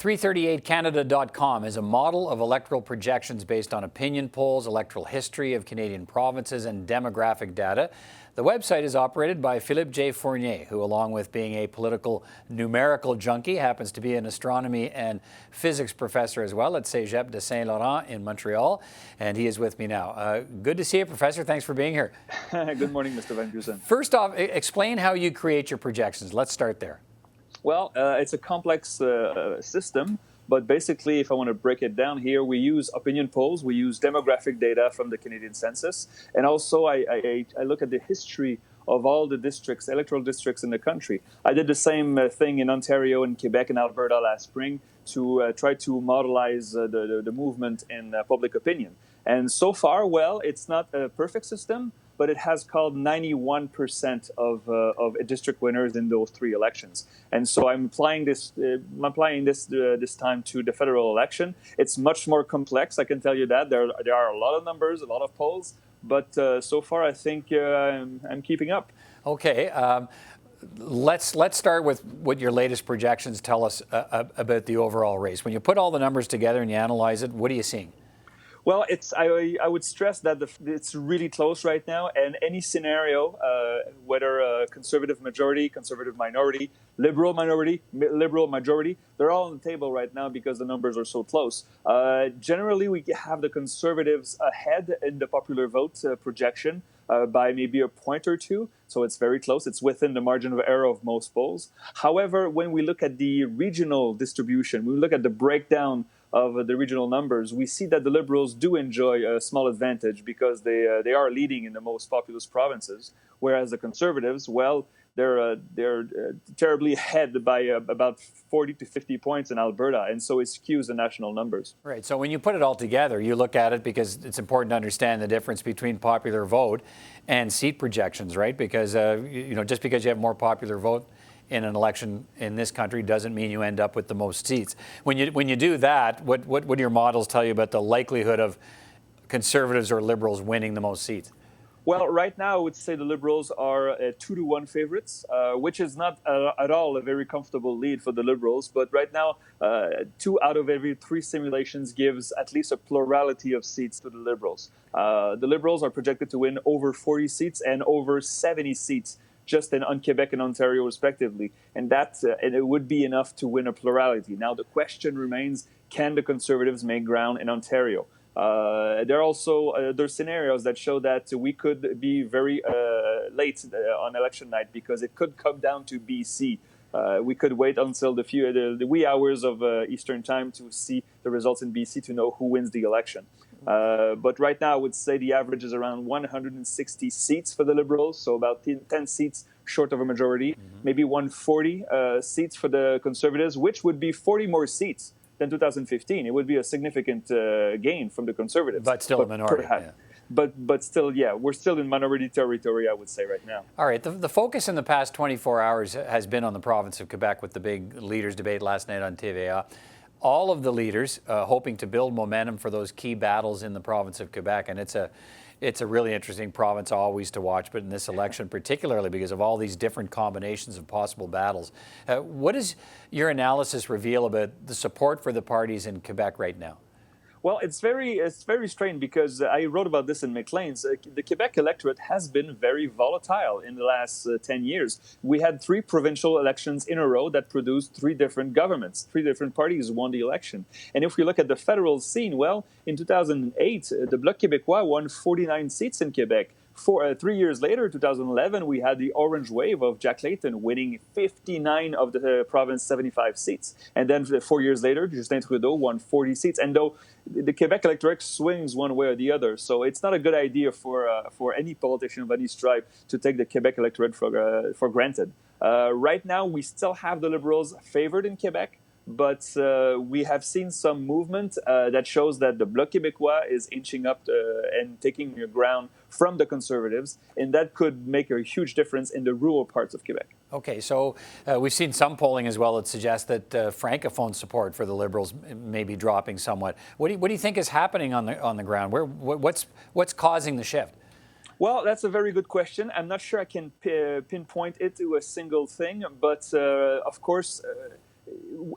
338Canada.com is a model of electoral projections based on opinion polls, electoral history of Canadian provinces, and demographic data. The website is operated by Philippe J. Fournier, who, along with being a political numerical junkie, happens to be an astronomy and physics professor as well at Cégep de Saint-Laurent in Montreal. And he is with me now. Good to see you, Professor. Thanks for being here. Good morning, Mr. Van Dusen. First off, explain how you create your projections. Let's start there. Well, it's a complex system, but basically, if I want to break it down here, we use opinion polls, we use demographic data from the Canadian census, and also I look at the history of all the districts, electoral districts in the country. I did the same thing in Ontario and Quebec and Alberta last spring to try to modelize the movement in public opinion. And so far, well, it's not a perfect system, but it has called 91% of district winners in those three elections. And so I'm applying this this time to the federal election. It's much more complex, I can tell you that. There are a lot of numbers, a lot of polls, but so far I think I'm keeping up. Okay. Let's start with what your latest projections tell us about the overall race. When you put all the numbers together and you analyze it, what are you seeing? Well, I would stress that it's really close right now, and any scenario, whether a conservative majority, conservative minority, liberal minority, liberal majority, they're all on the table right now because the numbers are so close. Generally, we have the conservatives ahead in the popular vote projection by maybe a point or two, so it's very close. It's within the margin of error of most polls. However, when we look at the regional distribution, we look at the breakdown of the regional numbers, we see that the Liberals do enjoy a small advantage because they are leading in the most populous provinces, whereas the Conservatives, well, they're terribly ahead by about 40 to 50 points in Alberta, and so it skews the national numbers. Right. So when you put it all together, you look at it because it's important to understand the difference between popular vote and seat projections, right? Because just because you have more popular vote in an election in this country doesn't mean you end up with the most seats. When you do that, what do your models tell you about the likelihood of Conservatives or Liberals winning the most seats? Well, right now, I would say the Liberals are 2-1 favorites, which is not at all a very comfortable lead for the Liberals. But right now, 2 out of every 3 simulations gives at least a plurality of seats to the Liberals. The Liberals are projected to win over 40 seats and over 70 seats just on Quebec and Ontario, respectively. And and it would be enough to win a plurality. Now, the question remains, can the Conservatives make ground in Ontario? There are also there's scenarios that show that we could be very late on election night because it could come down to BC. We could wait until the wee hours of Eastern time to see the results in BC to know who wins the election. But right now, I would say the average is around 160 seats for the Liberals, so about 10 seats short of a majority, maybe 140 seats for the Conservatives, which would be 40 more seats than 2015. It would be a significant gain from the Conservatives. But still a minority. Yeah. But still, yeah, we're still in minority territory, I would say, right now. All right. The focus in the past 24 hours has been on the province of Quebec with the big leaders debate last night on TVA. All of the leaders hoping to build momentum for those key battles in the province of Quebec. And it's a really interesting province always to watch, but in this election particularly because of all these different combinations of possible battles. What does your analysis reveal about the support for the parties in Quebec right now? Well, it's very strange because I wrote about this in Maclean's. The Quebec electorate has been very volatile in the last 10 years. We had 3 provincial elections in a row that produced 3 different governments. 3 different parties won the election. And if we look at the federal scene, well, in 2008, the Bloc Québécois won 49 seats in Quebec. 3 years later, 2011, we had the orange wave of Jack Layton winning 59 of the province's 75 seats. And then 4 years later, Justin Trudeau won 40 seats. And though the Quebec electorate swings one way or the other, so it's not a good idea for any politician of any stripe to take the Quebec electorate for granted. Right now, we still have the Liberals favored in Quebec. But we have seen some movement that shows that the Bloc Québécois is inching up and taking ground from the Conservatives, and that could make a huge difference in the rural parts of Quebec. Okay, so we've seen some polling as well that suggests that Francophone support for the Liberals may be dropping somewhat. What do you think is happening on the ground? What's causing the shift? Well, that's a very good question. I'm not sure I can pinpoint it to a single thing, but of course,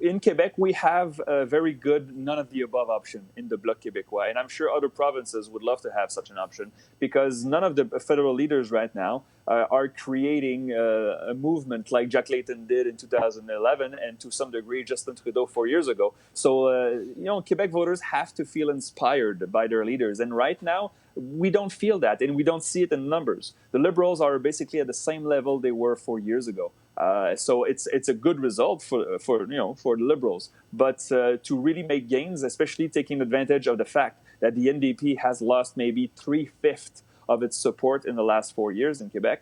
in Quebec, we have a very good none of the above option in the Bloc Québécois. And I'm sure other provinces would love to have such an option because none of the federal leaders right now are creating a movement like Jack Layton did in 2011 and to some degree Justin Trudeau 4 years ago. So, Quebec voters have to feel inspired by their leaders. And right now, we don't feel that, and we don't see it in numbers. The Liberals are basically at the same level they were 4 years ago. So it's a good result for the Liberals. But to really make gains, especially taking advantage of the fact that the NDP has lost maybe 3/5 of its support in the last 4 years in Quebec.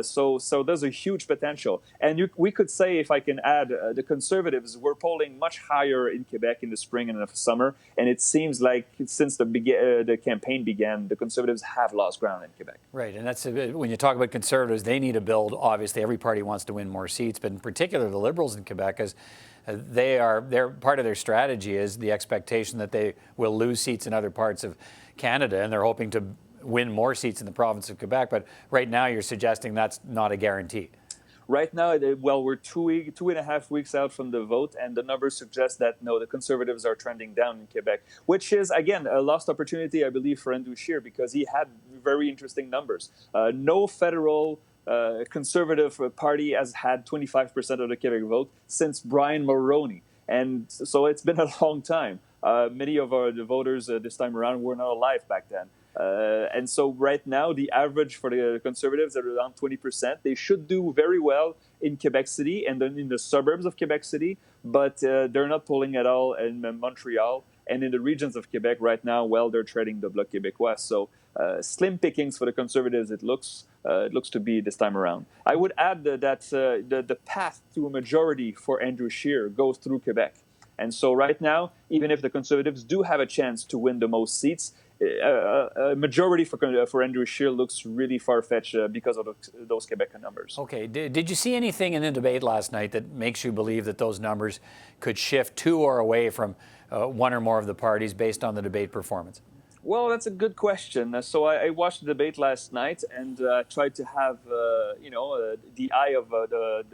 So there's a huge potential. And we could say, if I can add, the Conservatives were polling much higher in Quebec in the spring and the summer. And it seems like since the campaign began, the Conservatives have lost ground in Quebec. Right. And that's when you talk about Conservatives, they need to build. Obviously, every party wants to win more seats, but in particular, the Liberals in Quebec, as they're part of their strategy is the expectation that they will lose seats in other parts of Canada, and they're hoping to win more seats in the province of Quebec. But right now you're suggesting that's not a guarantee. Right now, well, we're 2.5 weeks out from the vote, and the numbers suggest that, no, the Conservatives are trending down in Quebec, which is, again, a lost opportunity, I believe, for Andrew Scheer, because he had very interesting numbers. No federal Conservative party has had 25% of the Quebec vote since Brian Mulroney. And so it's been a long time. Many of the voters this time around were not alive back then. And so right now, the average for the Conservatives are around 20%. They should do very well in Quebec City and then in the suburbs of Quebec City, but they're not polling at all in Montreal. And in the regions of Quebec right now, well, they're treading the Bloc Québécois. So slim pickings for the Conservatives, it looks to be this time around. I would add that the path to a majority for Andrew Scheer goes through Quebec. And so right now, even if the Conservatives do have a chance to win the most seats, a majority for Andrew Scheer looks really far-fetched because of those Quebec numbers. Okay. Did you see anything in the debate last night that makes you believe that those numbers could shift to or away from one or more of the parties based on the debate performance? Well, that's a good question. So I watched the debate last night and tried to have, the eye of the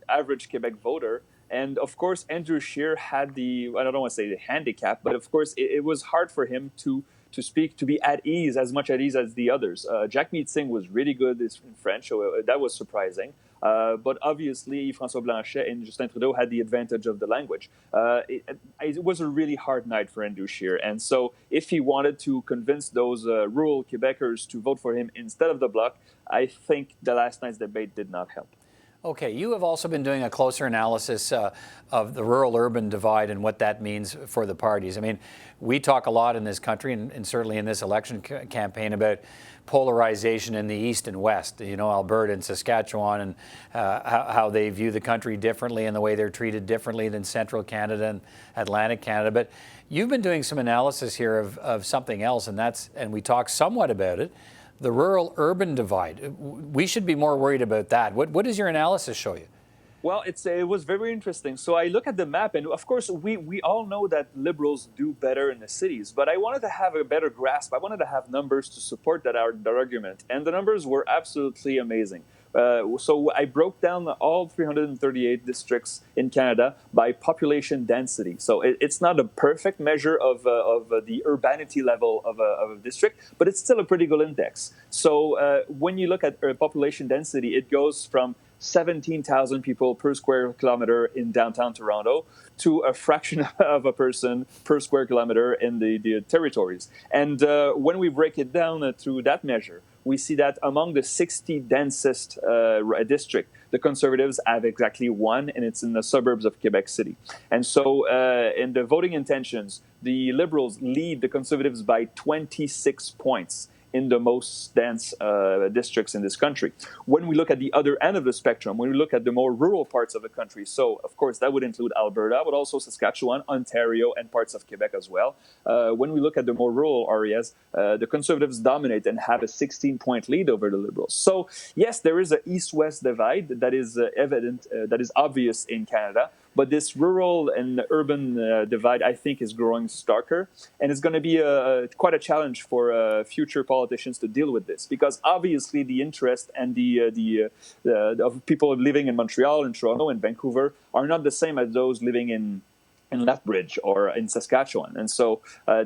average Quebec voter. And of course, Andrew Scheer had I don't want to say the handicap, but of course, it was hard for him to speak, to be at ease, as much at ease as the others. Jagmeet Singh was really good in French, so that was surprising. But obviously, François Blanchet and Justin Trudeau had the advantage of the language. It was a really hard night for Andrew Scheer. And so if he wanted to convince those rural Quebecers to vote for him instead of the Bloc, I think the last night's debate did not help. Okay, you have also been doing a closer analysis of the rural-urban divide and what that means for the parties. I mean, we talk a lot in this country, and certainly in this election campaign, about polarization in the East and West, Alberta and Saskatchewan, and how they view the country differently and the way they're treated differently than Central Canada and Atlantic Canada. But you've been doing some analysis here of something else, and we talk somewhat about it, the rural-urban divide. We should be more worried about that. What does your analysis show you? Well, it was very interesting. So I look at the map, and of course, we all know that Liberals do better in the cities, but I wanted to have a better grasp. I wanted to have numbers to support that argument, and the numbers were absolutely amazing. So I broke down all 338 districts in Canada by population density. So it's not a perfect measure of the urbanity level of a district, but it's still a pretty good index. So when you look at population density, it goes from 17,000 people per square kilometer in downtown Toronto to a fraction of a person per square kilometer in the territories. And when we break it down through that measure, we see that among the 60 densest districts, the Conservatives have exactly one, and it's in the suburbs of Quebec City. And so in the voting intentions, the Liberals lead the Conservatives by 26 points in the most dense districts in this country. When we look at the other end of the spectrum, when we look at the more rural parts of the country, so of course that would include Alberta, but also Saskatchewan, Ontario, and parts of Quebec as well. When we look at the more rural areas, the Conservatives dominate and have a 16-point lead over the Liberals. So yes, there is an East-West divide that is evident, that is obvious in Canada. But this rural and urban divide, I think, is growing starker. And it's going to be quite a challenge for future politics politicians to deal with this, because obviously the interest and the of people living in Montreal, in Toronto, and Vancouver are not the same as those living in Lethbridge or in Saskatchewan. And so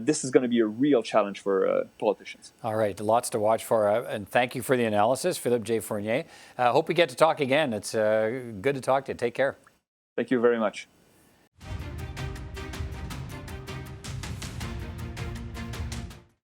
this is going to be a real challenge for politicians. All right, lots to watch for. And thank you for the analysis, Philippe J. Fournier. Hope we get to talk again. It's good to talk to you. Take care. Thank you very much.